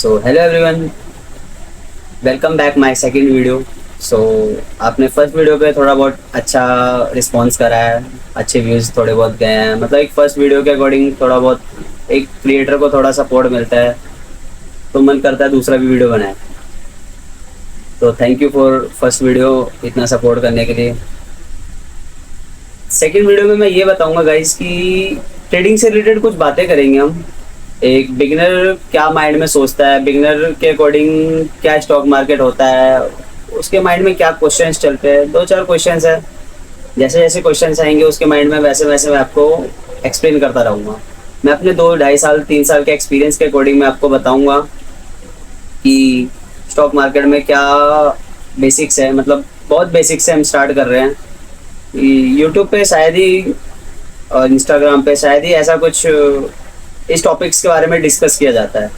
So hello everyone, welcome back my second video. So आपने first video पे थोड़ा बहुत अच्छा रिस्पांस करा है, अच्छे व्यूज़ थोड़े बहुत गए हैं। मतलब एक फर्स्ट वीडियो के अकॉर्डिंग थोड़ा बहुत एक क्रिएटर को थोड़ा सपोर्ट मिलता है, तो मन करता है दूसरा भी वीडियो बनाए। तो thank you for first video, इतना सपोर्ट करने के लिए। सेकंड वीडियो में मैं ये बताऊंगा गाइस कि ट्रेडिंग से रिलेटेड कुछ बातें करेंगे हम। एक बिगिनर क्या माइंड में सोचता है, बिगिनर के अकॉर्डिंग क्या स्टॉक मार्केट होता है, उसके माइंड में क्या क्वेश्चंस चलते हैं। दो चार क्वेश्चंस है, जैसे जैसे क्वेश्चंस आएंगे उसके माइंड में वैसे वैसे मैं आपको एक्सप्लेन करता रहूँगा। मैं अपने 2 ढाई साल 3 साल के एक्सपीरियंस के अकॉर्डिंग मैं आपको बताऊँगा कि स्टॉक मार्केट में क्या बेसिक्स है। मतलब बहुत बेसिक्स से हम स्टार्ट कर रहे हैं। यूट्यूब पे शायद ही और इंस्टाग्राम पे शायद ही ऐसा कुछ इस टॉपिक्स के बारे में डिस्कस किया जाता है।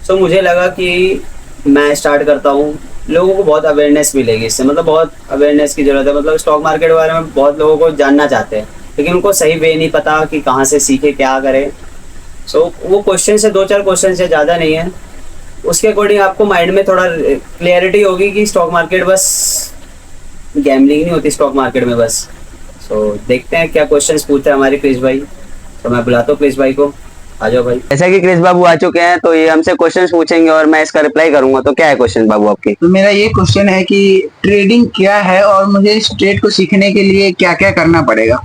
सो मुझे लगा कि मैं स्टार्ट करता हूँ, लोगों को बहुत अवेयरनेस मिलेगी इससे। मतलब बहुत अवेयरनेस की ज़रूरत है। मतलब स्टॉक मार्केट के बारे में बहुत लोगों को जानना चाहते हैं, लेकिन उनको सही वे नहीं पता कि कहाँ से सीखे, क्या करें। सो वो क्वेश्चन से, 2 4 क्वेश्चन से ज़्यादा नहीं है। उसके अकॉर्डिंग आपको माइंड में थोड़ा क्लियरिटी होगी कि स्टॉक मार्केट बस गैम्बलिंग नहीं होती स्टॉक मार्केट में बस। सो देखते हैं क्या क्वेश्चंस पूछते हैं हमारे क्रिश भाई। तो मैं बुलाता हूँ क्रिश भाई को, आ जाओ भाई। जैसा कि क्रिश बाबू आ चुके हैं तो ये हमसे क्वेश्चंस पूछेंगे और मैं इसका रिप्लाई करूंगा। तो क्या है क्वेश्चन बाबू आपकी? तो मेरा ये क्वेश्चन है कि ट्रेडिंग क्या है और मुझे इस ट्रेड को सीखने के लिए क्या क्या करना पड़ेगा।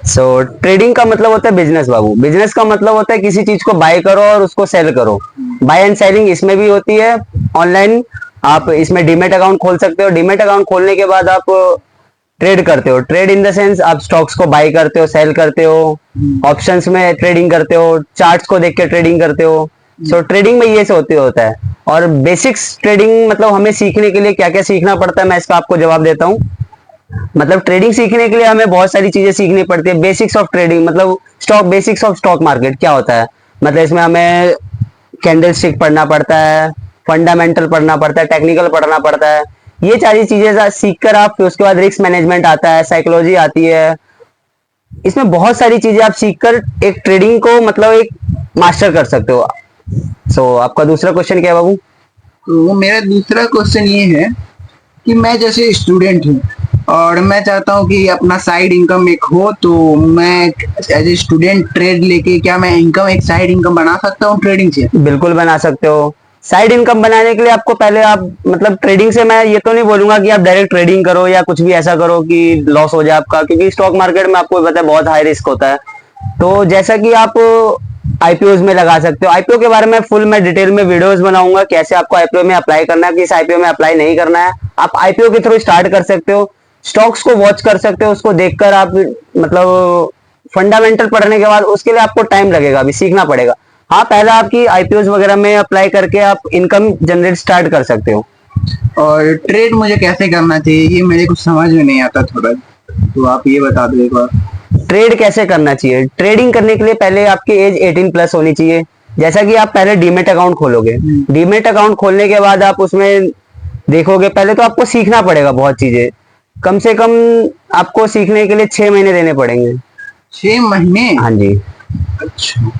ट्रेडिंग का मतलब होता है बिजनेस बाबू। बिजनेस का मतलब होता है किसी चीज को बाय करो और उसको सेल करो। बाय एंड सेलिंग इसमें भी होती है ऑनलाइन। आप इसमें डीमेट अकाउंट खोल सकते हो। डीमेट अकाउंट खोलने के बाद आप ट्रेड करते हो। ट्रेड इन द सेंस आप स्टॉक्स को बाय करते हो, सेल करते हो, ऑप्शंस में ट्रेडिंग करते हो, चार्ट्स को देख के ट्रेडिंग करते हो। ट्रेडिंग में ये से होता है। और बेसिक्स ट्रेडिंग मतलब हमें सीखने के लिए क्या क्या सीखना पड़ता है, मैं इसका आपको जवाब देता हूँ। मतलब ट्रेडिंग सीखने के लिए हमें बहुत सारी चीजें सीखनी पड़ती है। बेसिक्स ऑफ ट्रेडिंग मतलब stock, basics of stock market क्या होता है, मतलब इसमें हमें कैंडल स्टिक पढ़ना पड़ता है, फंडामेंटल पढ़ना पड़ता है, टेक्निकल पढ़ना पड़ता है। ये सारी चीजें सीख कर आप फिर उसके बाद रिस्क मैनेजमेंट आता है, साइकोलॉजी आती है। इसमें बहुत सारी चीजें आप सीखकर एक ट्रेडिंग को मतलब एक मास्टर कर सकते हो। आपका दूसरा क्वेश्चन क्या है बाबू? तो मेरा दूसरा क्वेश्चन ये है कि मैं जैसे स्टूडेंट हूँ और मैं चाहता हूँ कि अपना साइड इनकम एक हो, तो मैं एज ए स्टूडेंट ट्रेड लेके क्या मैं इनकम, एक साइड इनकम बना सकता हूँ ट्रेडिंग से? बिल्कुल बना सकते हो। साइड इनकम बनाने के लिए आपको पहले आप मतलब ट्रेडिंग से मैं ये तो नहीं बोलूंगा कि आप डायरेक्ट ट्रेडिंग करो या कुछ भी ऐसा करो कि लॉस हो जाए आपका, क्योंकि स्टॉक मार्केट में आपको पता है बहुत हाई रिस्क होता है। तो जैसा कि आप आईपीओ में लगा सकते हो। आईपीओ के बारे में फुल मैं डिटेल में वीडियोस बनाऊंगा, कैसे आपको आईपीओ में अप्लाई करना है, किस आईपीओ में अप्लाई नहीं करना है। आप आईपीओ के थ्रू स्टार्ट कर सकते हो। स्टॉक्स को वॉच कर सकते हो, उसको देखकर आप मतलब फंडामेंटल पढ़ने के बाद उसके लिए आपको टाइम लगेगा, अभी सीखना पड़ेगा। हाँ, पहले आपकी आईपीओ वगैरह में अप्लाई करके आप इनकम जनरेट स्टार्ट कर सकते हो। और ट्रेड मुझे कैसे करना चाहिए ये मेरे को समझ में नहीं आता थोड़ा, तो आप ये बता दो एक बार। ट्रेड कैसे करना चाहिए? ट्रेडिंग करने के लिए पहले आपकी एज 18 प्लस होनी चाहिए। जैसा कि आप पहले डीमेट अकाउंट खोलोगे। डीमेट अकाउंट खोलने के बाद आप उसमें देखोगे, पहले तो आपको सीखना पड़ेगा बहुत चीजें। कम से कम आपको सीखने के लिए 6 महीने देने पड़ेंगे। 6 महीने? हाँ जी। अच्छा।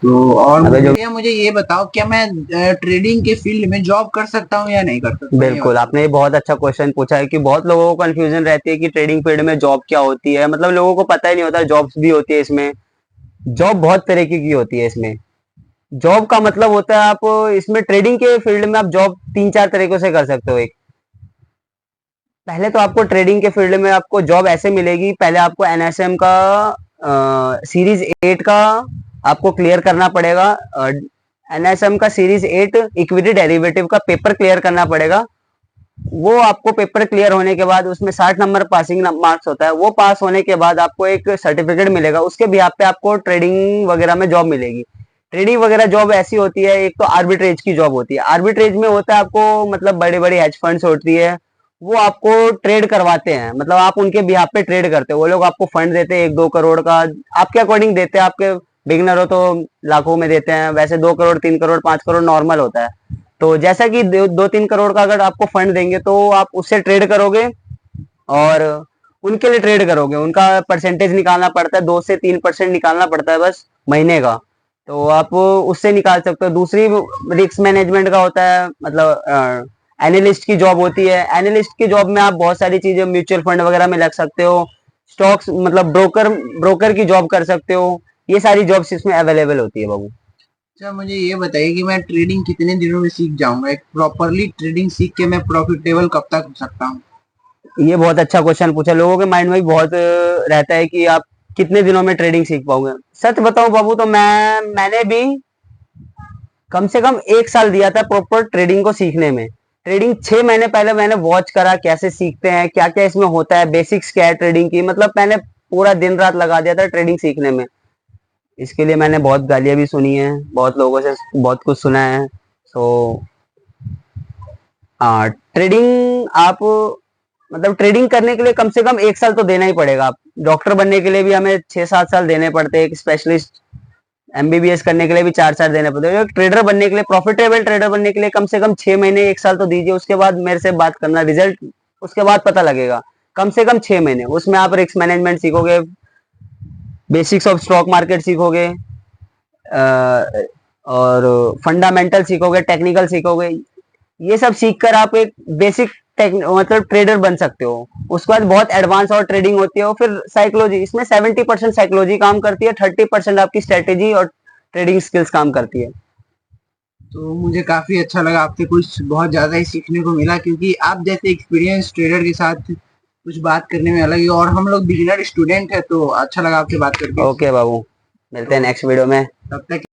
तो और अबे जो मुझे ये बताओ, क्या मैं ट्रेडिंग के फील्ड में जॉब कर सकता हूँ या नहीं कर सकता, ये बिल्कुल, बताओ। आपने ये बहुत अच्छा क्वेश्चन पूछा है कि बहुत लोगों को कंफ्यूजन रहती है कि ट्रेडिंग फील्ड में जॉब क्या होती है। मतलब लोगों को पता ही नहीं होता जॉब्स भी होती है इसमें। जॉब बहुत तरीके की होती है इसमें। जॉब का मतलब होता है आप इसमें ट्रेडिंग के फील्ड में आप जॉब 3 4 तरीकों से कर सकते हो। एक, पहले तो आपको ट्रेडिंग के फील्ड में आपको जॉब ऐसे मिलेगी, पहले आपको एनएसएम का सीरीज 8 का आपको क्लियर करना पड़ेगा। एनएसएम का सीरीज 8 इक्विटी डेरिवेटिव का पेपर क्लियर करना पड़ेगा। वो आपको पेपर क्लियर होने के बाद उसमें 60 नंबर पासिंग मार्क्स होता है। वो पास होने के बाद आपको एक सर्टिफिकेट मिलेगा, उसके बिहाफ पे आपको ट्रेडिंग वगैरह में जॉब मिलेगी। ट्रेडिंग वगैरह जॉब ऐसी होती है, एक तो आर्बिट्रेज की जॉब होती है। आर्बिट्रेज में होता है आपको मतलब बड़े बड़े हेज फंड्स होती है, वो आपको ट्रेड करवाते हैं। मतलब आप उनके बिहाफ पे ट्रेड करते हो। वो लोग आपको फंड देते हैं 1 2 करोड़ का, आपके अकॉर्डिंग देते हैं। आपके बिगनर हो तो लाखों में देते हैं, वैसे 2 करोड़ 3 करोड़ 5 करोड़ नॉर्मल होता है। तो जैसा कि 2 3 करोड़ का अगर आपको फंड देंगे तो आप उससे ट्रेड करोगे और उनके लिए ट्रेड करोगे। उनका परसेंटेज निकालना पड़ता है, 2 से 3% निकालना पड़ता है बस महीने का। तो आप उससे निकाल सकते हो। दूसरी रिस्क मैनेजमेंट का होता है, मतलब एनालिस्ट की जॉब होती है। एनालिस्ट की जॉब में आप बहुत सारी चीजें म्यूचुअल फंड वगैरह में लग सकते हो, स्टॉक्स मतलब ब्रोकर की जॉब कर सकते हो। ये सारी जॉब्स इसमें अवेलेबल होती है बाबू। अच्छा, मुझे ये बताइए कि मैं ट्रेडिंग कितने दिनों में सीख जाऊंगा? एक प्रॉपरली ट्रेडिंग सीख के मैं प्रॉफिटेबल कब तक हो सकता हूँ? ये बहुत अच्छा क्वेश्चन पूछा। लोगों के माइंड में भी बहुत रहता है कि आप कितने दिनों में ट्रेडिंग सीख पाओगे। सच बताऊं बाबू तो मैंने भी कम से कम 1 साल दिया था प्रॉपर ट्रेडिंग को सीखने में। ट्रेडिंग 6 महीने पहले मैंने वॉच करा कैसे सीखते हैं, क्या क्या इसमें होता है, बेसिक्स क्या है ट्रेडिंग की। मतलब मैंने पूरा दिन रात लगा दिया था ट्रेडिंग सीखने में। इसके लिए मैंने बहुत गालियां भी सुनी है, बहुत लोगों से बहुत कुछ सुना है। सो हाँ, ट्रेडिंग आप मतलब ट्रेडिंग करने के लिए कम से कम 1 साल तो देना ही पड़ेगा। आप डॉक्टर बनने के लिए भी हमें 6-7 साल देने पड़ते हैं। एक स्पेशलिस्ट एमबीबीएस करने के लिए भी 4 साल देने पड़ते हैं। ट्रेडर बनने के लिए, प्रॉफिटेबल ट्रेडर बनने के लिए कम से कम 6 महीने 1 साल तो दीजिए। उसके बाद मेरे से बात करना, रिजल्ट उसके बाद पता लगेगा। कम से कम 6 महीने, उसमें आप रिस्क मैनेजमेंट सीखोगे, बेसिक्स ऑफ स्टॉक मार्केट सीखोगे, और फंडामेंटल सीखोगे, टेक्निकल सीखोगे। ये सब सीखकर आप एक बेसिक मतलब ट्रेडर बन सकते हो। उसके बाद बहुत एडवांस और ट्रेडिंग होती है। और फिर साइकोलॉजी, इसमें 70% साइकोलॉजी काम करती है, 30% आपकी स्ट्रेटेजी और ट्रेडिंग स्किल्स काम करती है। तो मुझे काफी अच्छा लगा, आपसे कुछ बहुत ज्यादा ही सीखने को मिला, क्योंकि आप जैसे एक्सपीरियंस ट्रेडर के साथ कुछ बात करने में अलग ही, और हम लोग बिगिनर स्टूडेंट है, तो अच्छा लगा आपसे बात करके। ओके बाबू, मिलते हैं नेक्स्ट वीडियो में। तब तक